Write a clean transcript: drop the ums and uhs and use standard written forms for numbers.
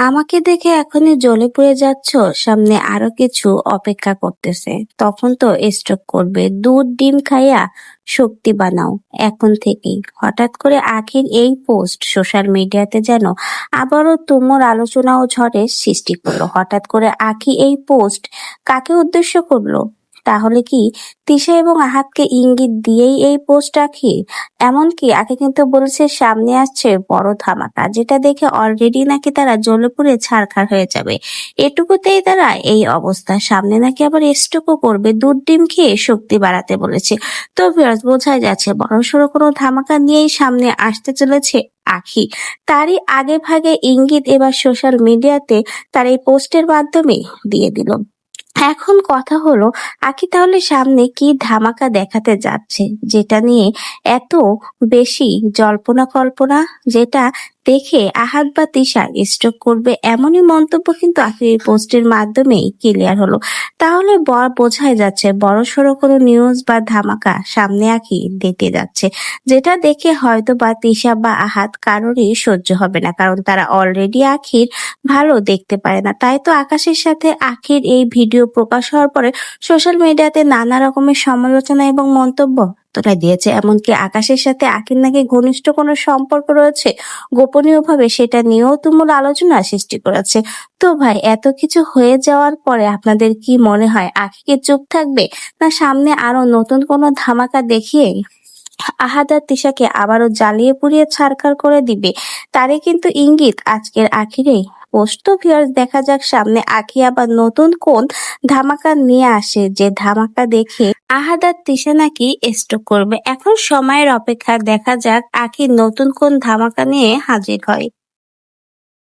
আমাকে দেখে এখনই জ্বলে পুড়ে যাচ্ছ, সামনে আরো কিছু অপেক্ষা করতেছে। তখন তো স্ট্রোক করবে। দুধ ডিম খাইয়া শক্তি বানাও এখন থেকেই। হঠাৎ করে আখির এই পোস্ট সোশ্যাল মিডিয়াতে যেন আবারও তুমুল আলোচনা ও ঝড়ের সৃষ্টি করলো। হঠাৎ করে আখি এই পোস্ট কাকে উদ্দেশ্য করলো? তাহলে কি তিশা এবং আহাতকে ইঙ্গিত দিয়েই এই পোস্ট আখি? এমনকি আগে কিন্তু বলছে সামনে আসছে বড় ধামাকা, যেটা দেখে অলরেডি নাকি তারা জ্বলে পুড়ে ছারখার হয়ে যাবে। এটুকুতেই তারা এই অবস্থা, সামনে নাকি আবার স্ট্রোকও করবে। দুধ ডিম খেয়ে শক্তি বাড়াতে বলেছে। তো ভিউয়ার্স, বোঝাই যাচ্ছে বড়সড় কোনো ধামাকা নিয়েই সামনে আসতে চলেছে আখি। তারই আগে ভাগে ইঙ্গিত এবার সোশ্যাল মিডিয়াতে তার এই পোস্টের মাধ্যমে দিয়ে দিল। এখন কথা হলো, আখি তাহলে সামনে কি ধামাকা দেখাতে যাচ্ছে, যেটা নিয়ে এত বেশি জল্পনা কল্পনা, যেটা দেখে আহাদ বা তিশা স্ট্রোক করবে? এমনই মন্তব্য কিন্তু আখির এই পোস্টের মাধ্যমেই ক্লিয়ার হলো। তাহলে বোঝাই যাচ্ছে বড়সড় কোনো নিউজ বা ধামাকা সামনে আখি দিতে যাচ্ছে, যেটা দেখে হয়তো বা তিশা বা আহাদ কারোরই সহ্য হবে না, কারণ তারা অলরেডি আখির ভালো দেখতে পারে না। তাই তো আকাশের সাথে আখির এই ভিডিও প্রকাশ হওয়ার পরে সোশ্যাল মিডিয়াতে নানা রকমের সমালোচনা এবং মন্তব্য তোলা দিয়েছে। এমনকি আকাশের সাথে আখির নাকি ঘনিষ্ঠ কোনো সম্পর্ক রয়েছে গোপনীয়ভাবে, সেটা নিয়েও তুমুল আলোচনা সৃষ্টি করেছে। তো ভাই, এত কিছু হয়ে যাওয়ার পরে আপনাদের কি মনে হয়, আখিকে চুপ থাকবে, না সামনে আরো নতুন কোনো ধামাকা দেখিয়ে আহাদ আর তিশাকে আবারও জ্বালিয়ে পুড়িয়ে ছারখার করে দিবে? তারই কিন্তু ইঙ্গিত আজকের আখিরেই পোস্ট। তো ভিউয়ার্স, দেখা যাক সামনে আখি আবার নতুন কোন ধামাকা নিয়ে আসে, যে ধামাকা দেখে আহাদ আর তিশা নাকি স্ট্রোক করবে। এখন সময়ের অপেক্ষা, দেখা যাক আখি নতুন কোন ধামাকা নিয়ে হাজির হয়।